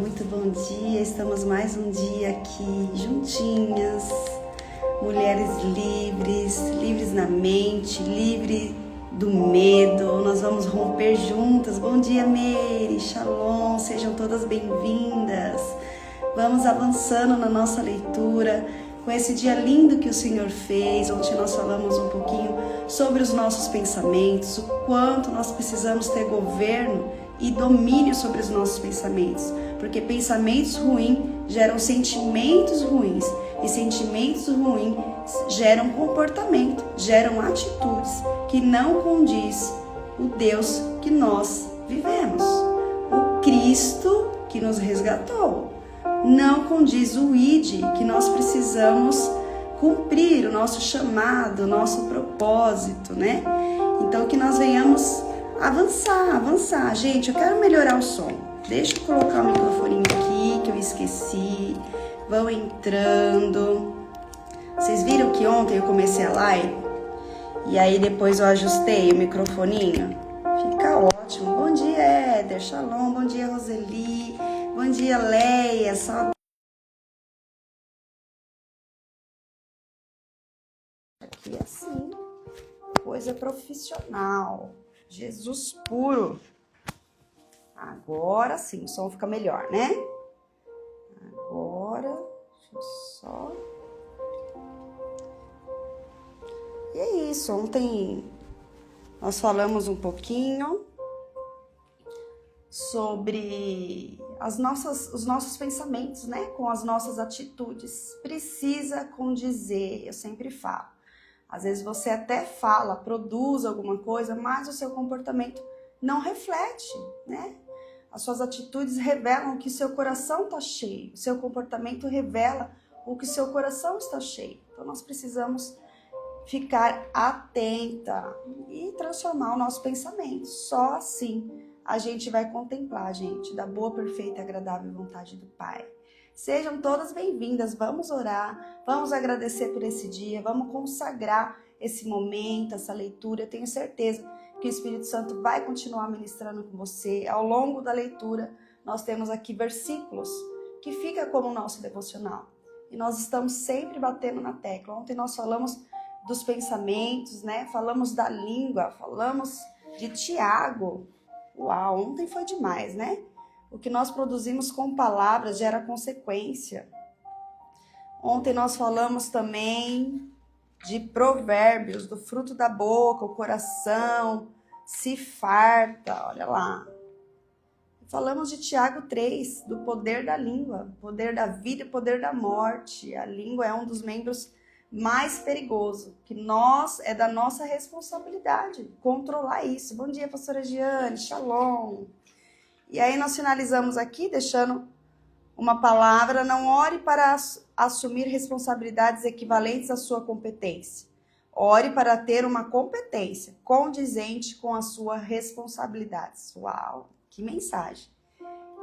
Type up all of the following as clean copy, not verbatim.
muito bom dia. Estamos mais um dia aqui juntinhas, mulheres livres, livres na mente, livre do medo. Nós vamos romper juntas. Bom dia, Meire, Shalom, sejam todas bem-vindas. Vamos avançando na nossa leitura com esse dia lindo que o Senhor fez. Ontem nós falamos um pouquinho sobre os nossos pensamentos, o quanto nós precisamos ter governo e domínio sobre os nossos pensamentos, porque pensamentos ruins geram sentimentos ruins, e sentimentos ruins geram comportamento, geram atitudes que não condiz o Deus que nós vivemos, o Cristo que nos resgatou. Não condiz o ID que nós precisamos cumprir, o nosso chamado, o nosso propósito, né? Então que nós venhamos avançar. Gente, eu quero melhorar o som. Deixa eu colocar o microfoninho aqui, que eu esqueci. Vão entrando. Vocês viram que ontem eu comecei a live? E aí depois eu ajustei o microfoninho? Fica ótimo. Bom dia, Éder. Shalom. Bom dia, Roseli. Bom dia, Leia. Saudade. Aqui assim. Coisa profissional. Jesus puro. Agora sim, o som fica melhor, né? Agora, deixa eu só... E é isso, ontem nós falamos um pouquinho sobre os nossos pensamentos, né? Com as nossas atitudes. Precisa condizer, eu sempre falo. Às vezes você até fala, produz alguma coisa, mas o seu comportamento não reflete, né? As suas atitudes revelam que seu coração está cheio. O seu comportamento revela o que seu coração está cheio. Então nós precisamos ficar atenta e transformar o nosso pensamento. Só assim a gente vai contemplar, gente, da boa, perfeita e agradável vontade do Pai. Sejam todas bem-vindas, vamos orar, vamos agradecer por esse dia, vamos consagrar esse momento, essa leitura. Eu tenho certeza que o Espírito Santo vai continuar ministrando com você. Ao longo da leitura, nós temos aqui versículos que fica como o nosso devocional. E nós estamos sempre batendo na tecla. Ontem nós falamos dos pensamentos, né? Falamos da língua, falamos de Tiago. Uau, ontem foi demais, né? O que nós produzimos com palavras gera consequência. Ontem nós falamos também de provérbios, do fruto da boca, o coração se farta, olha lá. Falamos de Tiago 3, do poder da língua, poder da vida e poder da morte. A língua é um dos membros mais perigosos, que é da nossa responsabilidade controlar isso. Bom dia, pastora Giane, shalom. E aí nós finalizamos aqui deixando uma palavra: não ore para assumir responsabilidades equivalentes à sua competência. Ore para ter uma competência condizente com as suas responsabilidades. Uau, que mensagem!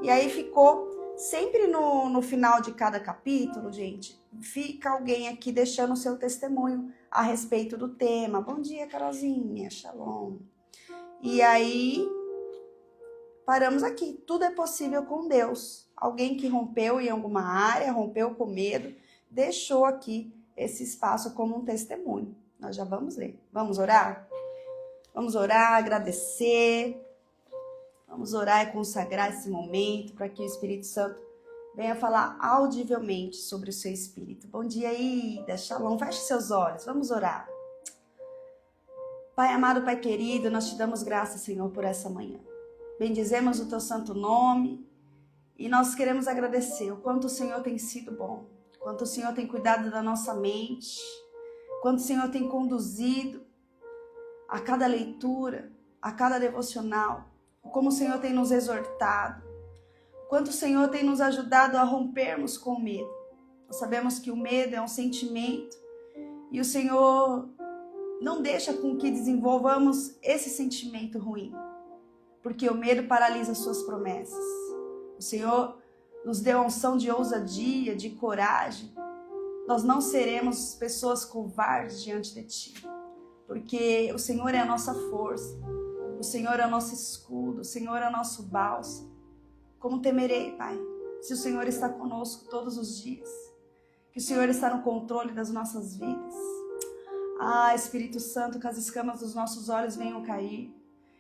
E aí ficou sempre no final de cada capítulo, gente, fica alguém aqui deixando o seu testemunho a respeito do tema. Bom dia, Carolzinha, shalom. E aí paramos aqui. Tudo é possível com Deus. Alguém que rompeu em alguma área, rompeu com medo, deixou aqui esse espaço como um testemunho. Nós já vamos ler. Vamos orar? Vamos orar, agradecer. Vamos orar e consagrar esse momento para que o Espírito Santo venha falar audivelmente sobre o seu espírito. Bom dia, Ida, shalom. Feche seus olhos, vamos orar. Pai amado, Pai querido, nós te damos graças, Senhor, por essa manhã. Bendizemos o teu santo nome e nós queremos agradecer o quanto o Senhor tem sido bom, quanto o Senhor tem cuidado da nossa mente, quanto o Senhor tem conduzido a cada leitura, a cada devocional, como o Senhor tem nos exortado, quanto o Senhor tem nos ajudado a rompermos com o medo. Nós sabemos que o medo é um sentimento e o Senhor não deixa com que desenvolvamos esse sentimento ruim, porque o medo paralisa suas promessas. O Senhor nos deu a unção de ousadia, de coragem. Nós não seremos pessoas covardes diante de Ti, porque o Senhor é a nossa força, o Senhor é o nosso escudo, o Senhor é o nosso bálsamo. Como temerei, Pai, se o Senhor está conosco todos os dias? Que o Senhor está no controle das nossas vidas. Ah, Espírito Santo, que as escamas dos nossos olhos venham cair.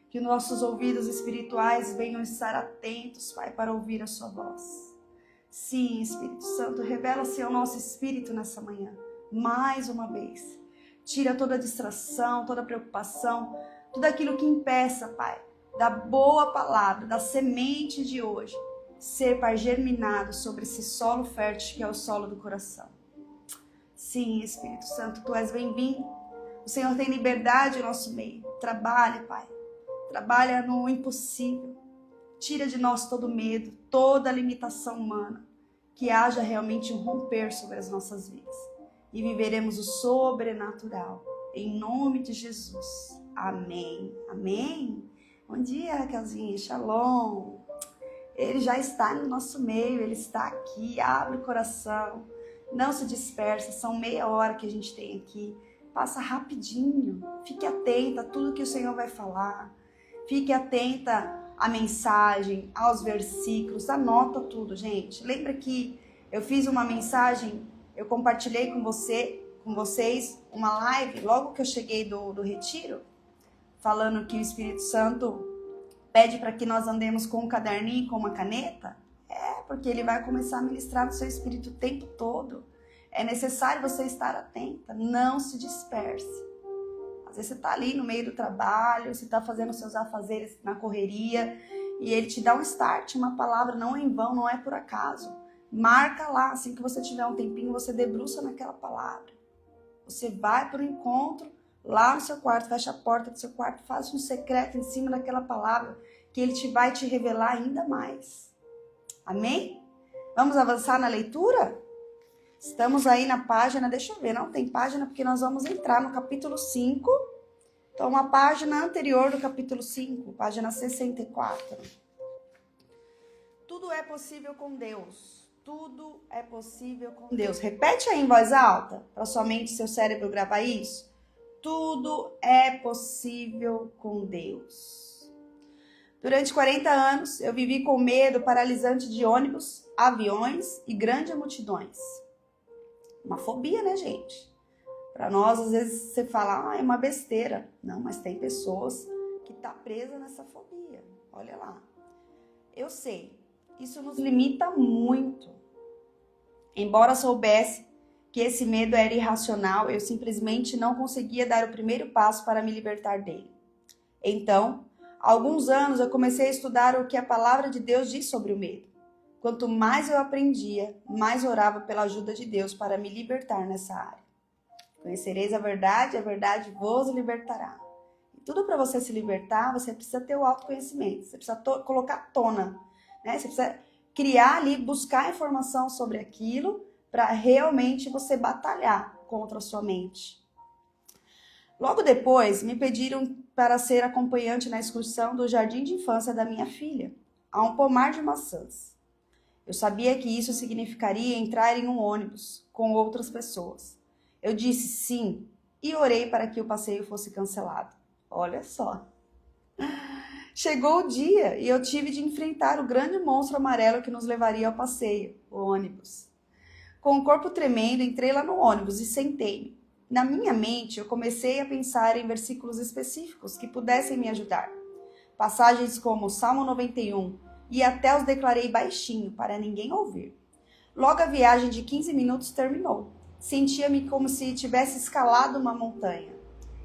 Que nossos ouvidos espirituais venham estar atentos, Pai, para ouvir a sua voz. Sim, Espírito Santo, revela-se ao nosso espírito nessa manhã, mais uma vez. Tira toda distração, toda preocupação, tudo aquilo que impeça, Pai, da boa palavra, da semente de hoje, ser, Pai, germinado sobre esse solo fértil que é o solo do coração. Sim, Espírito Santo, Tu és bem-vindo. O Senhor tem liberdade no nosso meio. Trabalha, Pai. Trabalha no impossível. Tira de nós todo medo, toda limitação humana. Que haja realmente um romper sobre as nossas vidas. E viveremos o sobrenatural. Em nome de Jesus. Amém. Amém. Bom dia, Raquelzinha. Shalom. Ele já está no nosso meio. Ele está aqui. Abre o coração. Não se dispersa. São meia hora que a gente tem aqui. Passa rapidinho. Fique atenta a tudo que o Senhor vai falar. Fique atenta à mensagem, aos versículos. Anota tudo, gente. Lembra que eu fiz uma mensagem, eu compartilhei com vocês uma live logo que eu cheguei do retiro, falando que o Espírito Santo pede para que nós andemos com um caderninho e com uma caneta? Porque ele vai começar a ministrar no seu espírito o tempo todo. É necessário você estar atenta, não se disperse. Às vezes você está ali no meio do trabalho, você está fazendo seus afazeres na correria e ele te dá um start, uma palavra, não é em vão, não é por acaso. Marca lá, assim que você tiver um tempinho, você debruça naquela palavra. Você vai para o encontro, lá no seu quarto, fecha a porta do seu quarto, faz um secreto em cima daquela palavra que ele vai te revelar ainda mais. Amém? Vamos avançar na leitura? Estamos aí na página, deixa eu ver, não tem página porque nós vamos entrar no capítulo 5. Então, a página anterior do capítulo 5, página 64. Tudo é possível com Deus. Tudo é possível com Deus. Repete aí em voz alta, para sua mente e seu cérebro gravar isso. Tudo é possível com Deus. Durante 40 anos, eu vivi com medo paralisante de ônibus, aviões e grandes multidões. Uma fobia, né, gente? Para nós, às vezes, você fala, é uma besteira. Não, mas tem pessoas que estão presas nessa fobia. Olha lá. Eu sei, isso nos limita muito. Embora soubesse que esse medo era irracional, eu simplesmente não conseguia dar o primeiro passo para me libertar dele. Então, há alguns anos, eu comecei a estudar o que a palavra de Deus diz sobre o medo. Quanto mais eu aprendia, mais orava pela ajuda de Deus para me libertar nessa área. Conhecereis a verdade vos libertará. E tudo para você se libertar, você precisa ter o autoconhecimento, você precisa colocar à tona, né? Você precisa criar ali, buscar informação sobre aquilo para realmente você batalhar contra a sua mente. Logo depois, me pediram para ser acompanhante na excursão do jardim de infância da minha filha, a um pomar de maçãs. Eu sabia que isso significaria entrar em um ônibus com outras pessoas. Eu disse sim e orei para que o passeio fosse cancelado. Olha só. Chegou o dia e eu tive de enfrentar o grande monstro amarelo que nos levaria ao passeio, o ônibus. Com o corpo tremendo, entrei lá no ônibus e sentei-me. Na minha mente, eu comecei a pensar em versículos específicos que pudessem me ajudar. Passagens como Salmo 91, e até os declarei baixinho, para ninguém ouvir. Logo a viagem de 15 minutos terminou. Sentia-me como se tivesse escalado uma montanha.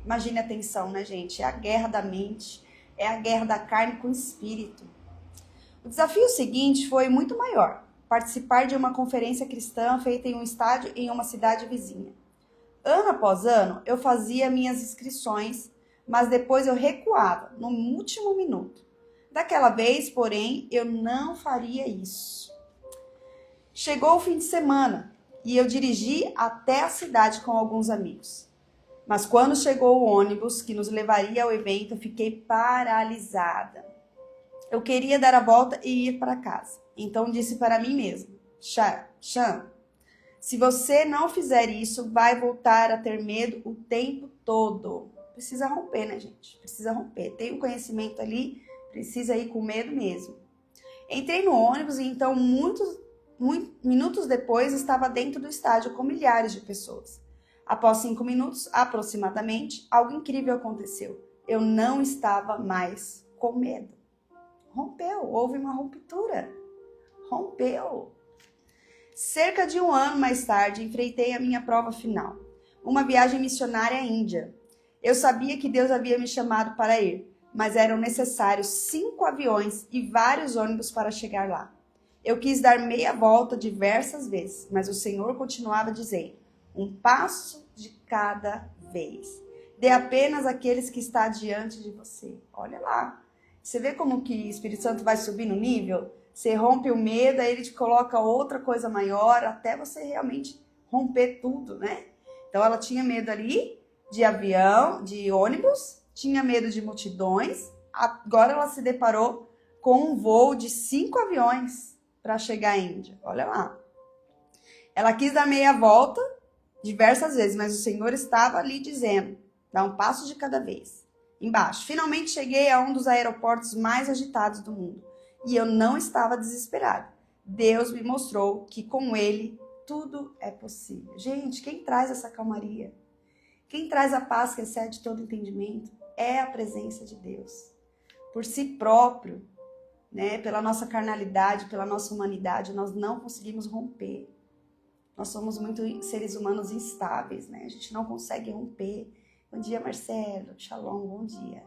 Imagine a tensão, né, gente? É a guerra da mente, é a guerra da carne com o espírito. O desafio seguinte foi muito maior. Participar de uma conferência cristã feita em um estádio em uma cidade vizinha. Ano após ano, eu fazia minhas inscrições, mas depois eu recuava, no último minuto. Daquela vez, porém, eu não faria isso. Chegou o fim de semana e eu dirigi até a cidade com alguns amigos. Mas quando chegou o ônibus que nos levaria ao evento, eu fiquei paralisada. Eu queria dar a volta e ir para casa. Então disse para mim mesma, Chan, se você não fizer isso, vai voltar a ter medo o tempo todo. Precisa romper, né, gente? Precisa romper. Tem um conhecimento ali, precisa ir com medo mesmo. Entrei no ônibus e então, minutos depois, estava dentro do estádio com milhares de pessoas. Após 5 minutos, aproximadamente, algo incrível aconteceu. Eu não estava mais com medo. Rompeu, houve uma ruptura. Rompeu. Cerca de 1 ano mais tarde, enfrentei a minha prova final. Uma viagem missionária à Índia. Eu sabia que Deus havia me chamado para ir, mas eram necessários 5 aviões e vários ônibus para chegar lá. Eu quis dar meia volta diversas vezes, mas o Senhor continuava dizendo, um passo de cada vez. Dê apenas aqueles que está diante de você. Olha lá. Você vê como que o Espírito Santo vai subir no nível? Você rompe o medo, aí ele te coloca outra coisa maior, até você realmente romper tudo, né? Então ela tinha medo ali de avião, de ônibus, tinha medo de multidões. Agora ela se deparou com um voo de 5 aviões para chegar à Índia. Olha lá. Ela quis dar meia volta diversas vezes, mas o Senhor estava ali dizendo, dá um passo de cada vez. Embaixo. Finalmente cheguei a um dos aeroportos mais agitados do mundo. E eu não estava desesperada. Deus me mostrou que com Ele tudo é possível. Gente, quem traz essa calmaria? Quem traz a paz que excede todo entendimento é a presença de Deus. Por si próprio, né, pela nossa carnalidade, pela nossa humanidade, nós não conseguimos romper. Nós somos muito seres humanos instáveis, né? A gente não consegue romper. Bom dia, Marcelo. Shalom, bom dia.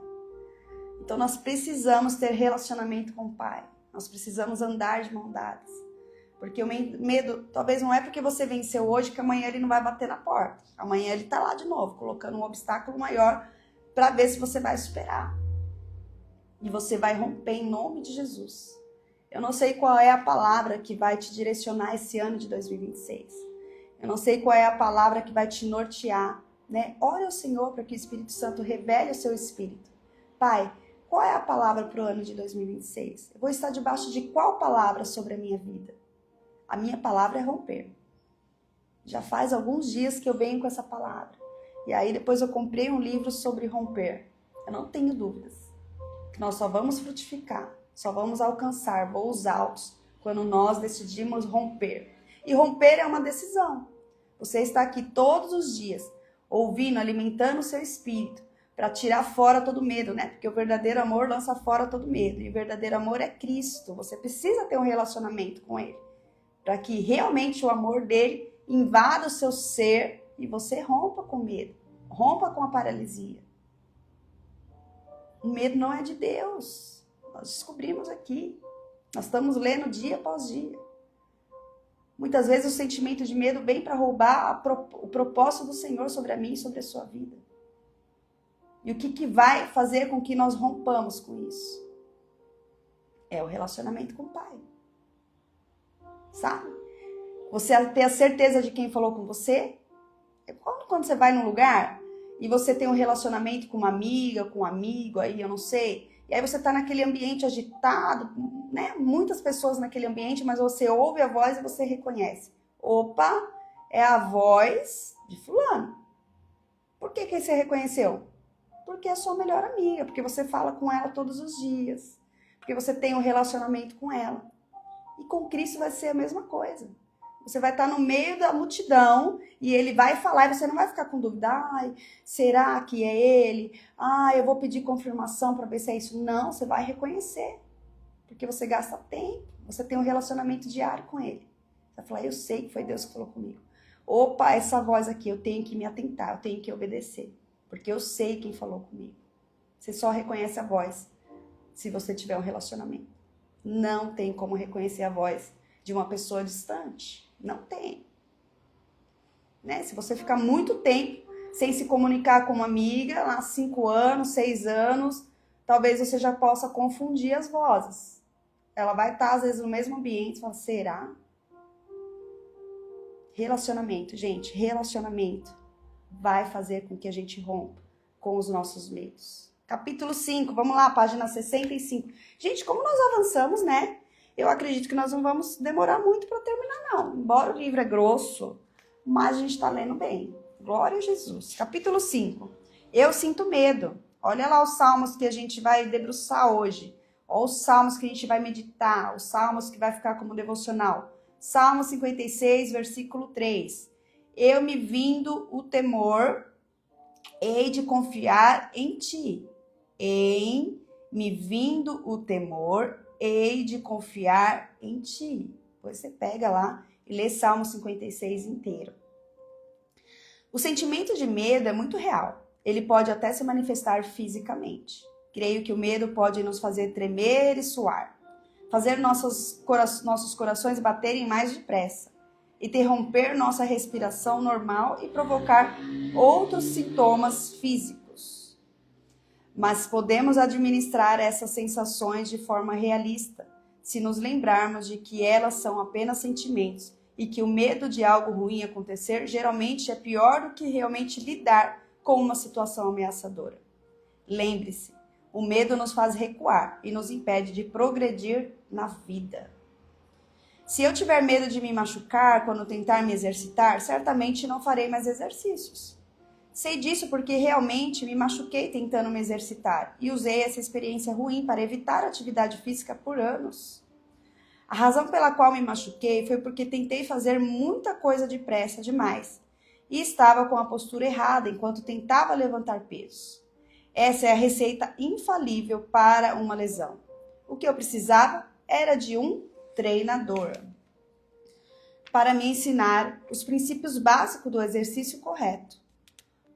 Então, nós precisamos ter relacionamento com o Pai. Nós precisamos andar de mão dadas. Porque o medo, talvez não é porque você venceu hoje que amanhã ele não vai bater na porta. Amanhã ele está lá de novo, colocando um obstáculo maior para ver se você vai superar. E você vai romper em nome de Jesus. Eu não sei qual é a palavra que vai te direcionar esse ano de 2026. Eu não sei qual é a palavra que vai te nortear, né? Ore ao Senhor para que o Espírito Santo revele o seu espírito. Pai, qual é a palavra para o ano de 2026? Eu vou estar debaixo de qual palavra sobre a minha vida? A minha palavra é romper. Já faz alguns dias que eu venho com essa palavra. E aí depois eu comprei um livro sobre romper. Eu não tenho dúvidas que nós só vamos frutificar, só vamos alcançar voos altos quando nós decidimos romper. E romper é uma decisão. Você está aqui todos os dias, ouvindo, alimentando o seu espírito, para tirar fora todo medo, né? Porque o verdadeiro amor lança fora todo medo. E o verdadeiro amor é Cristo. Você precisa ter um relacionamento com Ele, para que realmente o amor dele invada o seu ser e você rompa com medo, rompa com a paralisia. O medo não é de Deus. Nós descobrimos aqui. Nós estamos lendo dia após dia. Muitas vezes o sentimento de medo vem para roubar o propósito do Senhor sobre a mim e sobre a sua vida. E o que vai fazer com que nós rompamos com isso? É o relacionamento com o Pai. Sabe? Você ter a certeza de quem falou com você. É quando você vai num lugar e você tem um relacionamento com uma amiga, com um amigo, aí eu não sei. E aí você tá naquele ambiente agitado, né? Muitas pessoas naquele ambiente, mas você ouve a voz e você reconhece. Opa, é a voz de fulano. Por que você reconheceu? Porque é a sua melhor amiga, porque você fala com ela todos os dias, porque você tem um relacionamento com ela. E com Cristo vai ser a mesma coisa. Você vai estar no meio da multidão e ele vai falar e você não vai ficar com dúvida. Ai, será que é ele? Ai, eu vou pedir confirmação para ver se é isso. Não, você vai reconhecer. Porque você gasta tempo, você tem um relacionamento diário com ele. Você vai falar, eu sei que foi Deus que falou comigo. Opa, essa voz aqui, eu tenho que me atentar, eu tenho que obedecer. Porque eu sei quem falou comigo. Você só reconhece a voz se você tiver um relacionamento. Não tem como reconhecer a voz de uma pessoa distante. Não tem. Né? Se você ficar muito tempo sem se comunicar com uma amiga, há 5 anos, 6 anos, talvez você já possa confundir as vozes. Ela vai estar, às vezes, no mesmo ambiente e fala, será? Relacionamento, gente, relacionamento vai fazer com que a gente rompa com os nossos medos. Capítulo 5, vamos lá, página 65. Gente, como nós avançamos, né? Eu acredito que nós não vamos demorar muito para terminar, não. Embora o livro é grosso, mas a gente está lendo bem. Glória a Jesus. Capítulo 5. Eu sinto medo. Olha lá os salmos que a gente vai debruçar hoje. Ó, os salmos que a gente vai meditar, os salmos que vai ficar como devocional. Salmo 56, versículo 3. Eu me vindo o temor, hei de confiar em ti. Em me vindo o temor, hei de confiar em ti. Depois você pega lá e lê Salmo 56 inteiro. O sentimento de medo é muito real. Ele pode até se manifestar fisicamente. Creio que o medo pode nos fazer tremer e suar, fazer nossos corações baterem mais depressa, interromper nossa respiração normal e provocar outros sintomas físicos. Mas podemos administrar essas sensações de forma realista, se nos lembrarmos de que elas são apenas sentimentos e que o medo de algo ruim acontecer geralmente é pior do que realmente lidar com uma situação ameaçadora. Lembre-se, o medo nos faz recuar e nos impede de progredir na vida. Se eu tiver medo de me machucar quando tentar me exercitar, certamente não farei mais exercícios. Sei disso porque realmente me machuquei tentando me exercitar e usei essa experiência ruim para evitar atividade física por anos. A razão pela qual me machuquei foi porque tentei fazer muita coisa depressa demais e estava com a postura errada enquanto tentava levantar pesos. Essa é a receita infalível para uma lesão. O que eu precisava era de um treinador para me ensinar os princípios básicos do exercício correto.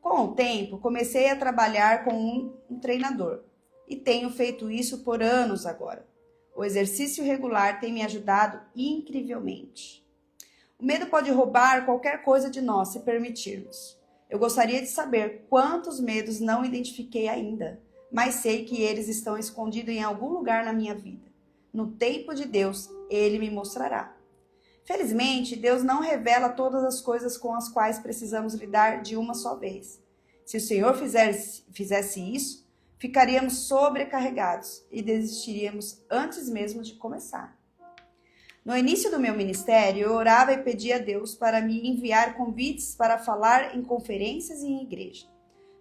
Com o tempo, comecei a trabalhar com um treinador e tenho feito isso por anos agora. O exercício regular tem me ajudado incrivelmente. O medo pode roubar qualquer coisa de nós se permitirmos. Eu gostaria de saber quantos medos não identifiquei ainda, mas sei que eles estão escondidos em algum lugar na minha vida. No tempo de Deus, Ele me mostrará. Felizmente, Deus não revela todas as coisas com as quais precisamos lidar de uma só vez. Se o Senhor fizesse isso, ficaríamos sobrecarregados e desistiríamos antes mesmo de começar. No início do meu ministério, eu orava e pedia a Deus para me enviar convites para falar em conferências e em igreja.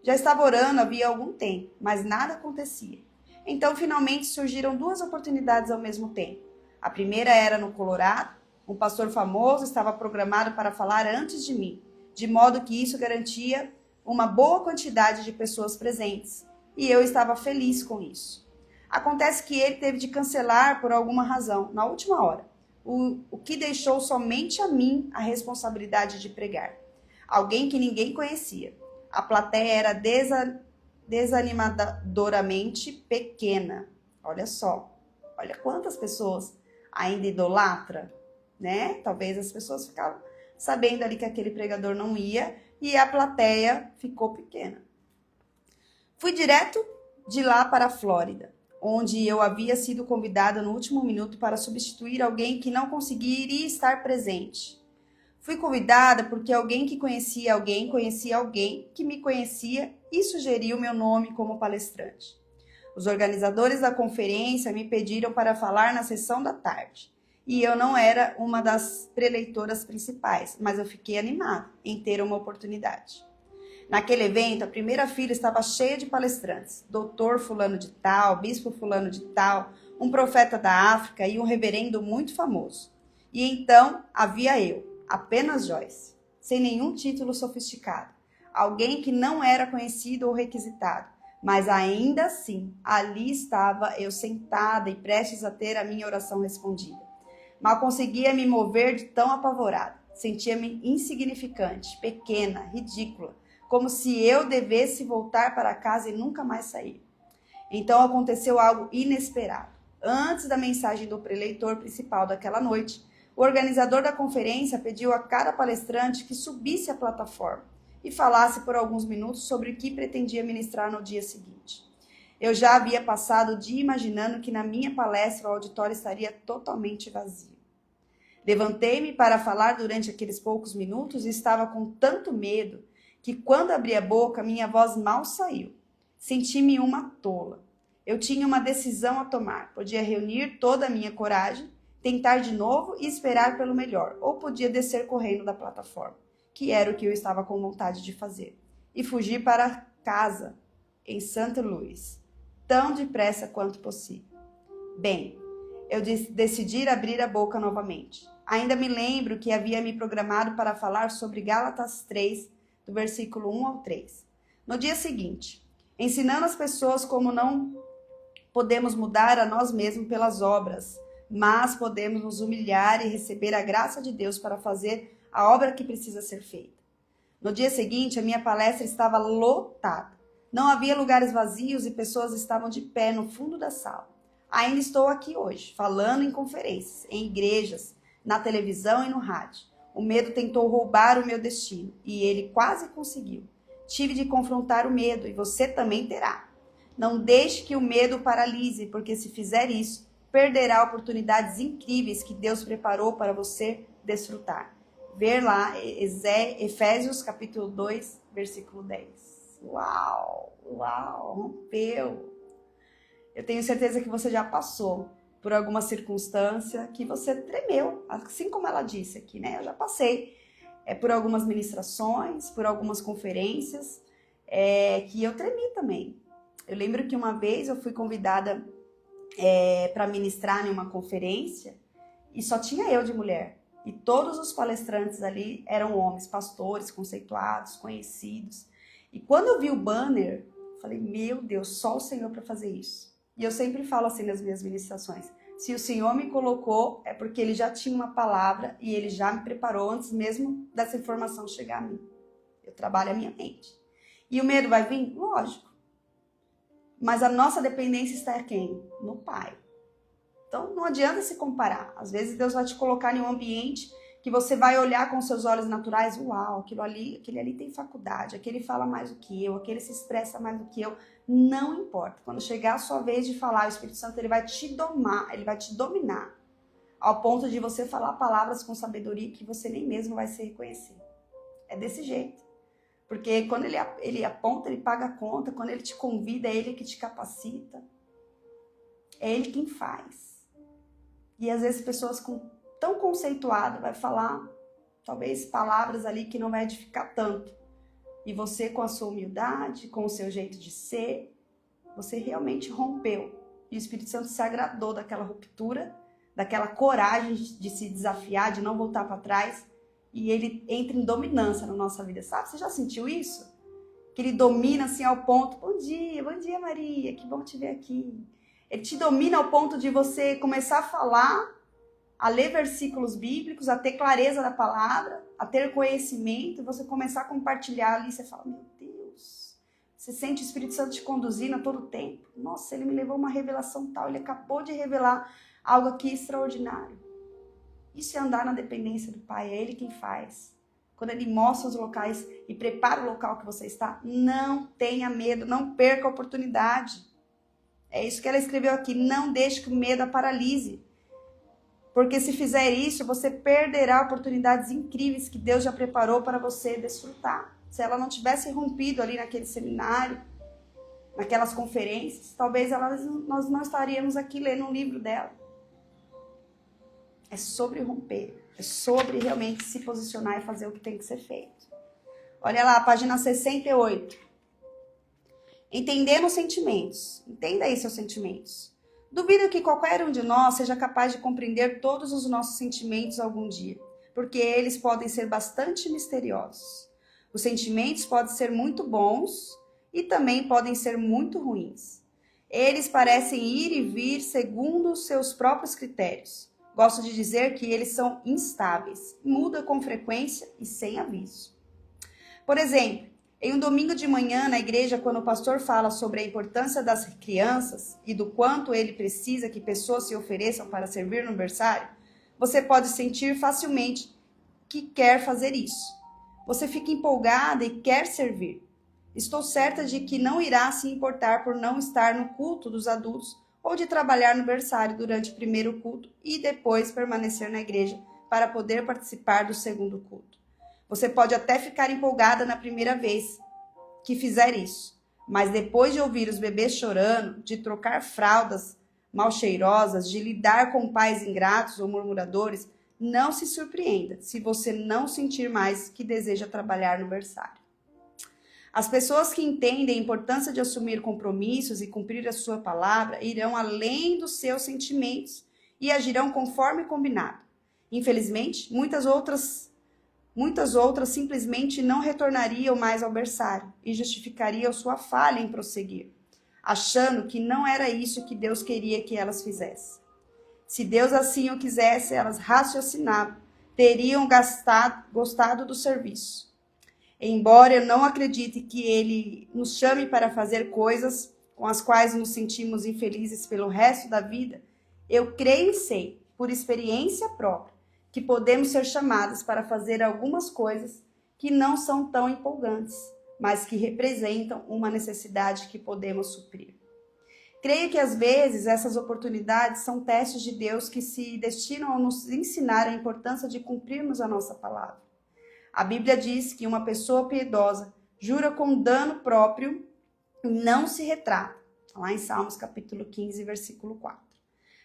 Já estava orando havia algum tempo, mas nada acontecia. Então, finalmente, surgiram 2 oportunidades ao mesmo tempo. A primeira era no Colorado. Um pastor famoso estava programado para falar antes de mim, de modo que isso garantia uma boa quantidade de pessoas presentes. E eu estava feliz com isso. Acontece que ele teve de cancelar por alguma razão, na última hora. O que deixou somente a mim a responsabilidade de pregar. Alguém que ninguém conhecia. A plateia era desanimadoramente pequena. Olha só, olha quantas pessoas ainda idolatra, né? Talvez as pessoas ficavam sabendo ali que aquele pregador não ia e a plateia ficou pequena. Fui direto de lá para a Flórida, onde eu havia sido convidada no último minuto para substituir alguém que não conseguiria estar presente. Fui convidada porque alguém conhecia alguém que me conhecia e sugeriu meu nome como palestrante. Os organizadores da conferência me pediram para falar na sessão da tarde. E eu não era uma das preleitoras principais, mas eu fiquei animada em ter uma oportunidade. Naquele evento, a primeira fila estava cheia de palestrantes. Doutor fulano de tal, bispo fulano de tal, um profeta da África e um reverendo muito famoso. E então havia eu, apenas Joyce, sem nenhum título sofisticado. Alguém que não era conhecido ou requisitado. Mas ainda assim, ali estava eu sentada e prestes a ter a minha oração respondida. Mal conseguia me mover de tão apavorada. Sentia-me insignificante, pequena, ridícula, como se eu devesse voltar para casa e nunca mais sair. Então aconteceu algo inesperado. Antes da mensagem do preleitor principal daquela noite, o organizador da conferência pediu a cada palestrante que subisse à plataforma e falasse por alguns minutos sobre o que pretendia ministrar no dia seguinte. Eu já havia passado o dia imaginando que na minha palestra o auditório estaria totalmente vazio. Levantei-me para falar durante aqueles poucos minutos e estava com tanto medo que quando abri a boca, minha voz mal saiu. Senti-me uma tola. Eu tinha uma decisão a tomar. Podia reunir toda a minha coragem, tentar de novo e esperar pelo melhor, ou podia descer correndo da plataforma, que era o que eu estava com vontade de fazer, e fugir para casa, em St. Louis, tão depressa quanto possível. Bem, eu decidi abrir a boca novamente. Ainda me lembro que havia me programado para falar sobre Gálatas 3, do versículo 1 ao 3. No dia seguinte, ensinando as pessoas como não podemos mudar a nós mesmos pelas obras, mas podemos nos humilhar e receber a graça de Deus para fazer a obra que precisa ser feita. No dia seguinte, a minha palestra estava lotada. Não havia lugares vazios e pessoas estavam de pé no fundo da sala. Ainda estou aqui hoje, falando em conferências, em igrejas, na televisão e no rádio. O medo tentou roubar o meu destino e ele quase conseguiu. Tive de confrontar o medo e você também terá. Não deixe que o medo o paralise, porque se fizer isso, perderá oportunidades incríveis que Deus preparou para você desfrutar. Ver lá, Efésios capítulo 2, versículo 10. Uau, rompeu. Eu tenho certeza que você já passou por alguma circunstância que você tremeu, assim como ela disse aqui, né? Eu já passei por algumas ministrações, por algumas conferências, que eu tremi também. Eu lembro que uma vez eu fui convidada para ministrar em uma conferência e só tinha eu de mulher. E todos os palestrantes ali eram homens, pastores, conceituados, conhecidos. E quando eu vi o banner, falei, meu Deus, só o Senhor para fazer isso. E eu sempre falo assim nas minhas ministrações, se o Senhor me colocou, é porque Ele já tinha uma palavra e Ele já me preparou antes mesmo dessa informação chegar a mim. Eu trabalho a minha mente. E o medo vai vir? Lógico. Mas a nossa dependência está em quem? No Pai. Então não adianta se comparar. Às vezes Deus vai te colocar em um ambiente que você vai olhar com seus olhos naturais, uau, aquele ali tem faculdade, aquele fala mais do que eu, aquele se expressa mais do que eu. Não importa. Quando chegar a sua vez de falar, o Espírito Santo ele vai te domar, ele vai te dominar, ao ponto de você falar palavras com sabedoria que você nem mesmo vai se reconhecer. É desse jeito. Porque quando ele aponta, ele paga a conta, quando ele te convida, é ele que te capacita. É ele quem faz. E às vezes pessoas tão conceituadas vai falar talvez palavras ali que não vai edificar tanto. E você com a sua humildade, com o seu jeito de ser, você realmente rompeu. E o Espírito Santo se agradou daquela ruptura, daquela coragem de se desafiar, de não voltar para trás. E ele entra em dominância na nossa vida, sabe? Você já sentiu isso? Que ele domina assim ao ponto, bom dia Maria, que bom te ver aqui. Ele te domina ao ponto de você começar a falar, a ler versículos bíblicos, a ter clareza da palavra, a ter conhecimento, você começar a compartilhar ali, você fala, meu Deus, você sente o Espírito Santo te conduzindo a todo tempo. Nossa, ele me levou uma revelação tal, ele acabou de revelar algo aqui extraordinário. Isso é andar na dependência do Pai, é Ele quem faz. Quando Ele mostra os locais e prepara o local que você está, não tenha medo, não perca a oportunidade. É isso que ela escreveu aqui, não deixe que o medo a paralise. Porque se fizer isso, você perderá oportunidades incríveis que Deus já preparou para você desfrutar. Se ela não tivesse rompido ali naquele seminário, naquelas conferências, talvez nós não estaríamos aqui lendo um livro dela. É sobre romper, é sobre realmente se posicionar e fazer o que tem que ser feito. Olha lá, página 68. Entendendo os sentimentos. Entenda aí seus sentimentos. Duvido que qualquer um de nós seja capaz de compreender todos os nossos sentimentos algum dia, porque eles podem ser bastante misteriosos. Os sentimentos podem ser muito bons e também podem ser muito ruins. Eles parecem ir e vir segundo os seus próprios critérios. Gosto de dizer que eles são instáveis, mudam com frequência e sem aviso. Por exemplo, em um domingo de manhã na igreja, quando o pastor fala sobre a importância das crianças e do quanto ele precisa que pessoas se ofereçam para servir no berçário, você pode sentir facilmente que quer fazer isso. Você fica empolgada e quer servir. Estou certa de que não irá se importar por não estar no culto dos adultos ou de trabalhar no berçário durante o primeiro culto e depois permanecer na igreja para poder participar do segundo culto. Você pode até ficar empolgada na primeira vez que fizer isso, mas depois de ouvir os bebês chorando, de trocar fraldas mal cheirosas, de lidar com pais ingratos ou murmuradores, não se surpreenda se você não sentir mais que deseja trabalhar no berçário. As pessoas que entendem a importância de assumir compromissos e cumprir a sua palavra irão além dos seus sentimentos e agirão conforme combinado. Infelizmente, muitas outras simplesmente não retornariam mais ao berçário e justificariam sua falha em prosseguir, achando que não era isso que Deus queria que elas fizessem. Se Deus assim o quisesse, elas raciocinavam, teriam gostado do serviço. Embora eu não acredite que Ele nos chame para fazer coisas com as quais nos sentimos infelizes pelo resto da vida, eu creio e sei, por experiência própria, que podemos ser chamadas para fazer algumas coisas que não são tão empolgantes, mas que representam uma necessidade que podemos suprir. Creio que às vezes essas oportunidades são testes de Deus que se destinam a nos ensinar a importância de cumprirmos a nossa palavra. A Bíblia diz que uma pessoa piedosa jura com dano próprio e não se retrata. Lá em Salmos capítulo 15, versículo 4.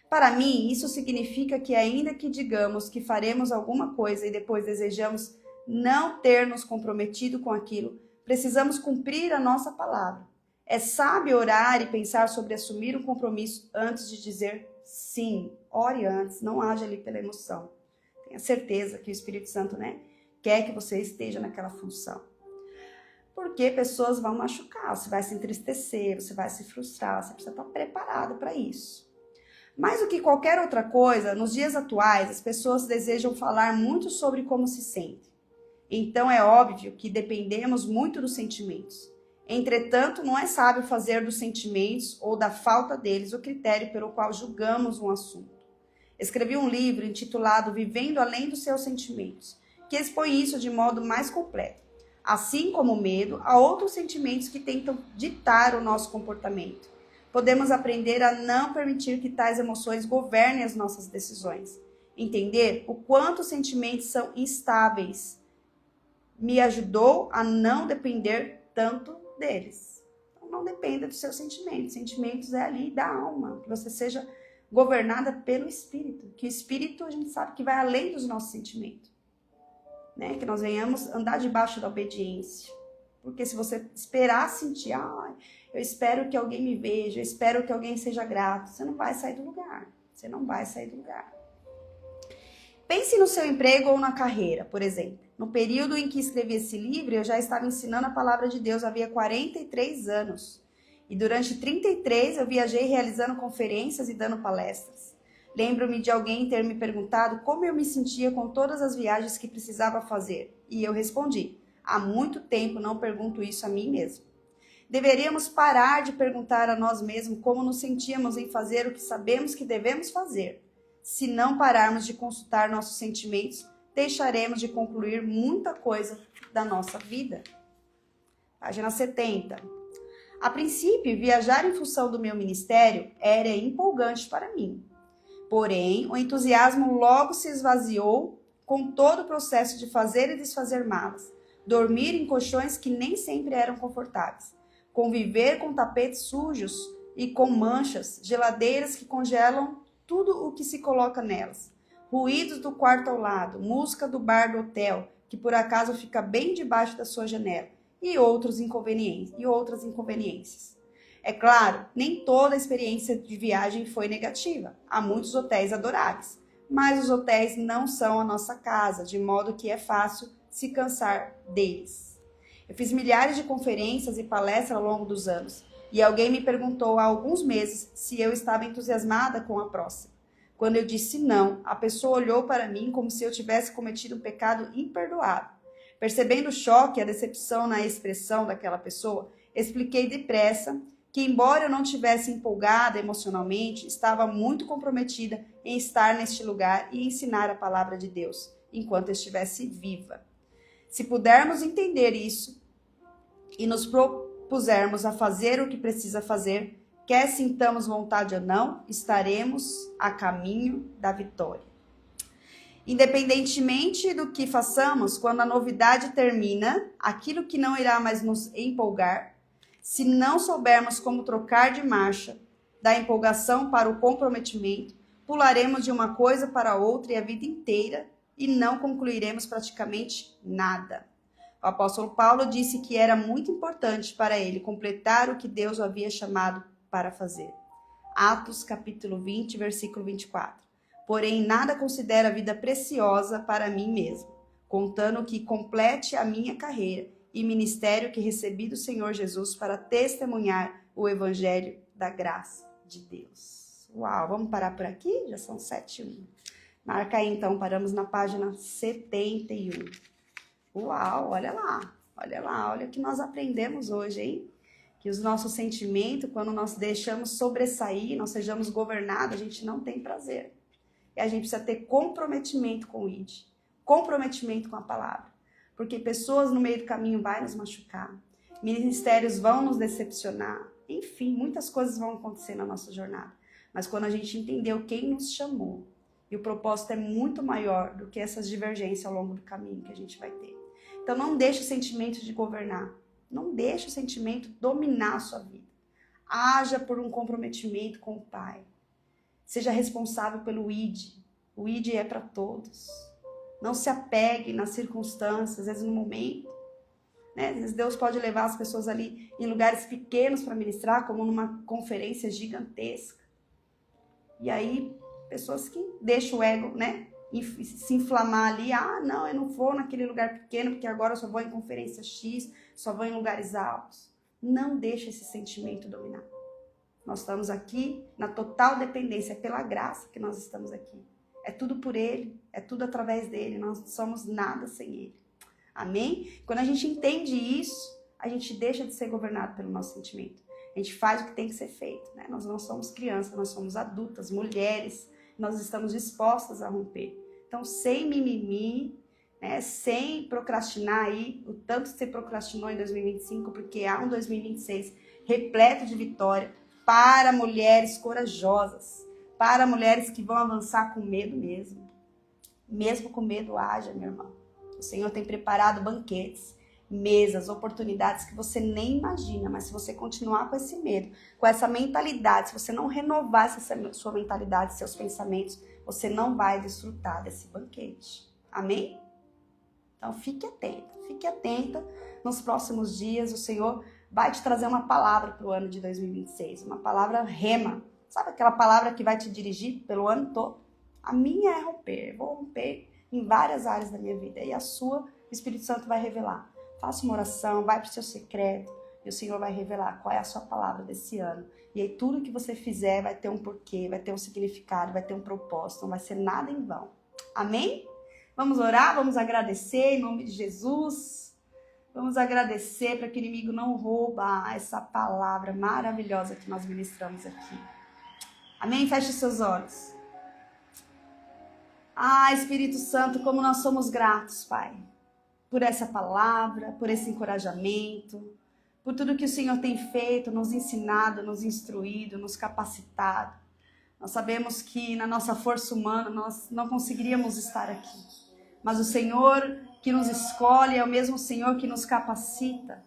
Para mim, isso significa que ainda que digamos que faremos alguma coisa e depois desejamos não ter nos comprometido com aquilo, precisamos cumprir a nossa palavra. É sábio orar e pensar sobre assumir um compromisso antes de dizer sim. Ore antes, não haja ali pela emoção. Tenha certeza que o Espírito Santo, quer que você esteja naquela função. Porque pessoas vão machucar, você vai se entristecer, você vai se frustrar, você precisa estar preparado para isso. Mais do que qualquer outra coisa, nos dias atuais, as pessoas desejam falar muito sobre como se sentem. Então é óbvio que dependemos muito dos sentimentos. Entretanto, não é sábio fazer dos sentimentos ou da falta deles o critério pelo qual julgamos um assunto. Escrevi um livro intitulado Vivendo Além dos Seus Sentimentos, que expõe isso de modo mais completo. Assim como o medo, há outros sentimentos que tentam ditar o nosso comportamento. Podemos aprender a não permitir que tais emoções governem as nossas decisões. Entender o quanto os sentimentos são instáveis me ajudou a não depender tanto deles. Então, não dependa dos seus sentimentos. Sentimentos é ali da alma, que você seja governada pelo Espírito. Que o Espírito, a gente sabe que vai além dos nossos sentimentos. Que nós venhamos andar debaixo da obediência. Porque se você esperar sentir, eu espero que alguém me veja, eu espero que alguém seja grato, você não vai sair do lugar. Você não vai sair do lugar. Pense no seu emprego ou na carreira, por exemplo. No período em que escrevi esse livro, eu já estava ensinando a palavra de Deus havia 43 anos. E durante 33 eu viajei realizando conferências e dando palestras. Lembro-me de alguém ter me perguntado como eu me sentia com todas as viagens que precisava fazer. E eu respondi, há muito tempo não pergunto isso a mim mesmo. Deveríamos parar de perguntar a nós mesmos como nos sentíamos em fazer o que sabemos que devemos fazer. Se não pararmos de consultar nossos sentimentos, deixaremos de concluir muita coisa da nossa vida. Página 70. A princípio, viajar em função do meu ministério era empolgante para mim. Porém, o entusiasmo logo se esvaziou com todo o processo de fazer e desfazer malas, dormir em colchões que nem sempre eram confortáveis, conviver com tapetes sujos e com manchas, geladeiras que congelam tudo o que se coloca nelas, ruídos do quarto ao lado, música do bar do hotel, que por acaso fica bem debaixo da sua janela, e outras inconveniências. É claro, nem toda a experiência de viagem foi negativa. Há muitos hotéis adoráveis, mas os hotéis não são a nossa casa, de modo que é fácil se cansar deles. Eu fiz milhares de conferências e palestras ao longo dos anos, e alguém me perguntou há alguns meses se eu estava entusiasmada com a próxima. Quando eu disse não, a pessoa olhou para mim como se eu tivesse cometido um pecado imperdoável. Percebendo o choque e a decepção na expressão daquela pessoa, expliquei depressa que, embora eu não tivesse empolgada emocionalmente, estava muito comprometida em estar neste lugar e ensinar a palavra de Deus, enquanto eu estivesse viva. Se pudermos entender isso e nos propusermos a fazer o que precisa fazer, quer sintamos vontade ou não, estaremos a caminho da vitória. Independentemente do que façamos, quando a novidade termina, aquilo que não irá mais nos empolgar, se não soubermos como trocar de marcha, da empolgação para o comprometimento, pularemos de uma coisa para outra e a vida inteira e não concluiremos praticamente nada. O apóstolo Paulo disse que era muito importante para ele completar o que Deus o havia chamado para fazer. Atos capítulo 20, versículo 24. Porém, nada considero a vida preciosa para mim mesmo, contando que complete a minha carreira e ministério que recebi do Senhor Jesus para testemunhar o evangelho da graça de Deus. Uau, vamos parar por aqui? Já são 7h01. Marca aí então, paramos na página 71. Uau, olha lá, olha o que nós aprendemos hoje, hein? Que os nossos sentimentos, quando nós deixamos sobressair, nós sejamos governados, a gente não tem prazer. E a gente precisa ter comprometimento com o ID, comprometimento com a palavra. Porque pessoas no meio do caminho vão nos machucar, ministérios vão nos decepcionar, enfim, muitas coisas vão acontecer na nossa jornada. Mas quando a gente entendeu quem nos chamou, e o propósito é muito maior do que essas divergências ao longo do caminho que a gente vai ter. Então não deixe o sentimento de governar. Não deixe o sentimento dominar a sua vida. Haja por um comprometimento com o Pai. Seja responsável pelo ID. O ID é para todos. Não se apegue nas circunstâncias, às vezes no momento. Né? Às vezes Deus pode levar as pessoas ali em lugares pequenos para ministrar, como numa conferência gigantesca. E aí, pessoas que deixam o ego, né? Se inflamar ali, não, eu não vou naquele lugar pequeno, porque agora eu só vou em conferência X, só vou em lugares altos. Não deixe esse sentimento dominar. Nós estamos aqui na total dependência, é pela graça que nós estamos aqui. É tudo por Ele, é tudo através dEle, nós não somos nada sem Ele. Amém? Quando a gente entende isso, a gente deixa de ser governado pelo nosso sentimento. A gente faz o que tem que ser feito, né? Nós não somos crianças, nós somos adultas, mulheres, nós estamos dispostas a romper. Então, sem mimimi, né, sem procrastinar aí, o tanto que você procrastinou em 2025, porque há um 2026 repleto de vitória para mulheres corajosas, para mulheres que vão avançar com medo mesmo. Mesmo com medo, haja, meu irmão. O Senhor tem preparado banquetes, mesas, oportunidades que você nem imagina, mas se você continuar com esse medo, com essa mentalidade, se você não renovar essa sua mentalidade, seus pensamentos, você não vai desfrutar desse banquete. Amém? Então fique atenta. Nos próximos dias o Senhor vai te trazer uma palavra para o ano de 2026, uma palavra rema. Sabe aquela palavra que vai te dirigir pelo ano todo? A minha é romper, eu vou romper em várias áreas da minha vida e a sua, o Espírito Santo vai revelar. Faça uma oração, vai para o seu secreto e o Senhor vai revelar qual é a sua palavra desse ano. E aí tudo que você fizer vai ter um porquê, vai ter um significado, vai ter um propósito, não vai ser nada em vão. Amém? Vamos orar, vamos agradecer em nome de Jesus. Vamos agradecer para que o inimigo não rouba essa palavra maravilhosa que nós ministramos aqui. Amém? Feche seus olhos. Espírito Santo, como nós somos gratos, Pai, por essa palavra, por esse encorajamento, por tudo que o Senhor tem feito, nos ensinado, nos instruído, nos capacitado. Nós sabemos que na nossa força humana nós não conseguiríamos estar aqui, mas o Senhor que nos escolhe é o mesmo Senhor que nos capacita.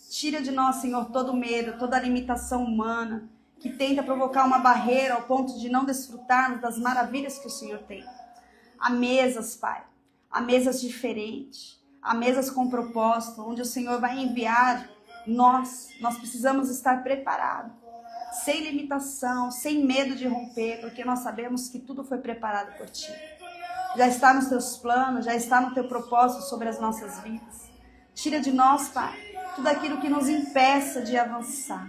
Tira de nós, Senhor, todo medo, toda limitação humana que tenta provocar uma barreira ao ponto de não desfrutarmos das maravilhas que o Senhor tem. Há mesas, Pai, há mesas diferentes, há mesas com propósito, onde o Senhor vai enviar nós precisamos estar preparados, sem limitação, sem medo de romper, porque nós sabemos que tudo foi preparado por Ti. Já está nos Teus planos, já está no Teu propósito sobre as nossas vidas. Tira de nós, Pai, tudo aquilo que nos impeça de avançar.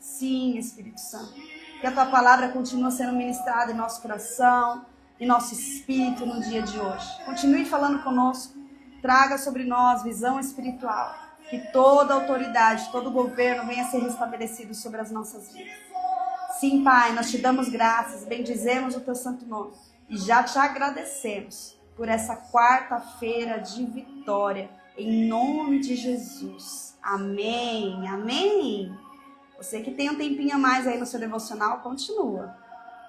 Sim, Espírito Santo, que a Tua palavra continue sendo ministrada em nosso coração, em nosso espírito no dia de hoje. Continue falando conosco, traga sobre nós visão espiritual, que toda autoridade, todo governo venha a ser restabelecido sobre as nossas vidas. Sim, Pai, nós te damos graças, bendizemos o Teu santo nome e já te agradecemos por essa quarta-feira de vitória, em nome de Jesus. Amém, amém. Você que tem um tempinho a mais aí no seu devocional, continua.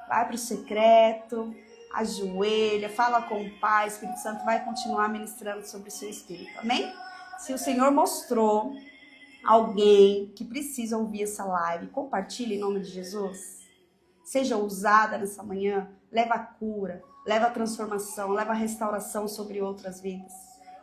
Vai para o secreto, ajoelha, fala com o Pai, o Espírito Santo vai continuar ministrando sobre o seu espírito, amém? Se o Senhor mostrou alguém que precisa ouvir essa live, compartilhe em nome de Jesus. Seja ousada nessa manhã, leva a cura, leva a transformação, leva a restauração sobre outras vidas.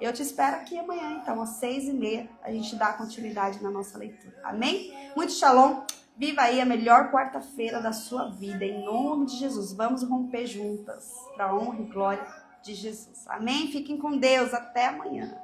Eu te espero aqui amanhã, então, às 6h30, a gente dá continuidade na nossa leitura. Amém? Muito shalom. Viva aí a melhor quarta-feira da sua vida, em nome de Jesus. Vamos romper juntas, para a honra e glória de Jesus. Amém? Fiquem com Deus. Até amanhã.